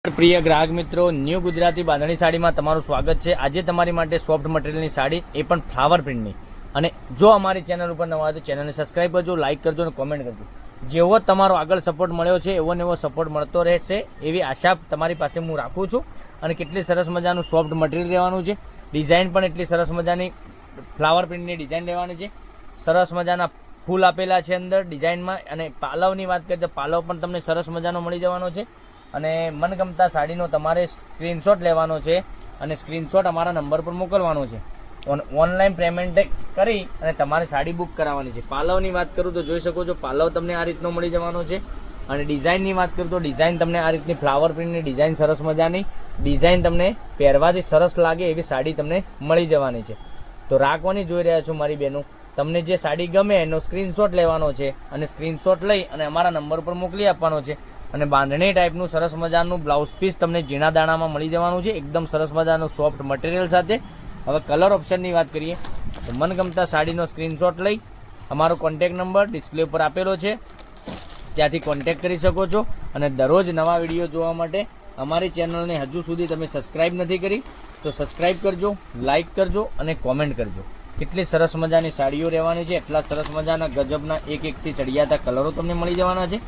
પ્રિય ગ્રાહક મિત્રો, ન્યૂ ગુજરાતી બાંધણી સાડીમાં તમારું સ્વાગત છે। આજે તમારી માટે સોફ્ટ મટીરિયલની સાડી, એ પણ ફ્લાવર પ્રિન્ટની। અને જો અમારી ચેનલ ઉપર નવા હોય તો ચેનલને સબસ્ક્રાઈબ કરજો, લાઇક કરજો અને કોમેન્ટ કરજો। જેવો તમારો આગળ સપોર્ટ મળ્યો છે એવો ને એવો સપોર્ટ મળતો રહેશે એવી આશા તમારી પાસે હું રાખું છું। અને કેટલી સરસ મજાનું સોફ્ટ મટીરિયલ રહેવાનું છે, ડિઝાઇન પણ એટલી સરસ મજાની ફ્લાવર પ્રિન્ટની ડિઝાઇન રહેવાની છે। સરસ મજાના ફૂલ આપેલા છે અંદર ડિઝાઇનમાં। અને પાલવની વાત કરીએ તો પાલવ પણ તમને સરસ મજાનો મળી જવાનો છે। અને મનગમતા સાડીનો તમારે સ્ક્રીનશોટ લેવાનો છે અને સ્ક્રીનશોટ અમારા નંબર પર મોકલવાનો છે। ઓનલાઈન પેમેન્ટ કરી અને તમારે સાડી બુક કરાવવાની છે। પાલવની વાત કરું તો જોઈ શકો છો, પાલવ તમને આ રીતનો મળી જવાનો છે। અને ડિઝાઇનની વાત કરું તો ડિઝાઇન તમને આ રીતની ફ્લાવર પ્રિન્ટની ડિઝાઇન, સરસ મજાની ડિઝાઇન તમને પહેરવાથી સરસ લાગે એવી સાડી તમને મળી જવાની છે। તો રાખવાની જોઈ રહ્યા છો મારી બહેનો, તમને જે સાડી ગમે એનો સ્ક્રીનશોટ લેવાનો છે અને સ્ક્રીનશોટ લઈ અને અમારા નંબર પર મોકલી આપવાનો છે। અને બાંધણી ટાઈપનું સરસ મજાનું બ્લાઉઝ પીસ તમને ઝીણા દાણામાં મળી જવાનું છે, એકદમ સરસ મજાનું સોફ્ટ મટીરિયલ સાથે। હવે કલર ઓપ્શનની વાત કરીએ તો મનગમતા સાડીનો સ્ક્રીનશોટ લઈ અમારો કોન્ટેક્ટ નંબર ડિસ્પ્લે ઉપર આપેલો છે, ત્યાંથી કોન્ટેક્ટ કરી શકો છો। અને દરરોજ નવા વિડીયો જોવા માટે અમારી ચેનલને હજુ સુધી તમે સબસ્ક્રાઈબ નથી કરી તો સબસ્ક્રાઈબ કરજો, લાઇક કરજો અને કોમેન્ટ કરજો। કેટલી સરસ મજાની સાડીઓ રહેવાની છે, એટલા સરસ મજાના ગજબના એક એકથી ચડિયાતા કલરો તમને મળી જવાના છે।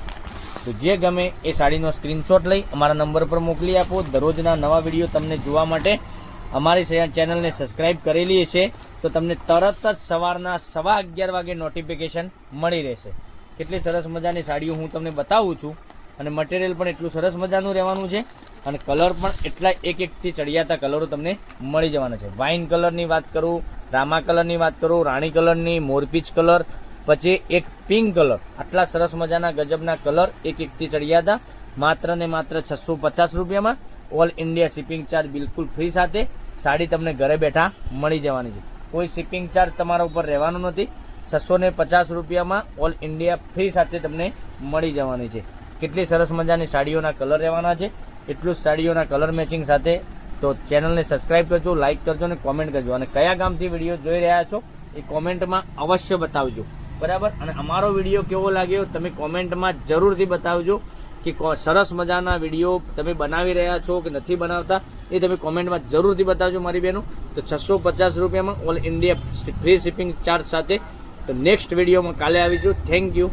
તો જે ગમે એ સાડીનો સ્ક્રીનશોટ લઈ અમારા નંબર પર મોકલી આપો। દરરોજના નવા વિડીયો તમને જોવા માટે અમારી ચેનલને સબસ્ક્રાઈબ કરેલી છે તો તમને તરત જ સવારના 11:15 વાગે નોટિફિકેશન મળી રહેશે। કેટલી સરસ મજાની સાડીઓ હું તમને બતાવું છું અને મટીરિયલ પણ એટલું સરસ મજાનું રહેવાનું છે અને કલર પણ એટલા એક એકથી ચડિયાતા કલરો તમને મળી જવાના છે। વાઇન કલરની વાત કરું, રામા કલરની વાત કરું, રાણી કલરની, મોરપીચ કલર, પછી એક પિંક કલર, આટલા સરસ મજાના ગજબના કલર એક એકથી ચડિયાતા, માત્ર ને માત્ર 650 રૂપિયામાં। ઓલ ઇન્ડિયા શિપિંગ ચાર્જ બિલકુલ ફ્રી સાથે સાડી તમને ઘરે બેઠા મળી જવાની છે। કોઈ શિપિંગ ચાર્જ તમારા ઉપર રહેવાનો નથી। 650 રૂપિયામાં ઓલ ઇન્ડિયા ફ્રી સાથે તમને મળી જવાની છે। કેટલી સરસ મજાની સાડીઓના કલર રહેવાના છે, એટલું જ સાડીઓના કલર મેચિંગ સાથે। તો ચેનલને સબસ્ક્રાઈબ કરજો, લાઇક કરજો અને કોમેન્ટ કરજો। અને કયા ગામથી વિડીયો જોઈ રહ્યા છો એ કોમેન્ટમાં અવશ્ય બતાવજો, બરાબર। અને અમારો વિડીયો કેવો લાગ્યો તમે કોમેન્ટમાં જરૂરથી બતાવજો કે સરસ મજાના વિડીયો તમે બનાવી રહ્યા છો કે નથી બનાવતા, એ તમે કોમેન્ટમાં જરૂરથી બતાવજો મારી બહેનો। તો 650 રૂપિયામાં all India free shipping charge સાથે। તો નેક્સ્ટ વિડીયોમાં કાલે આવીશું। Thank you.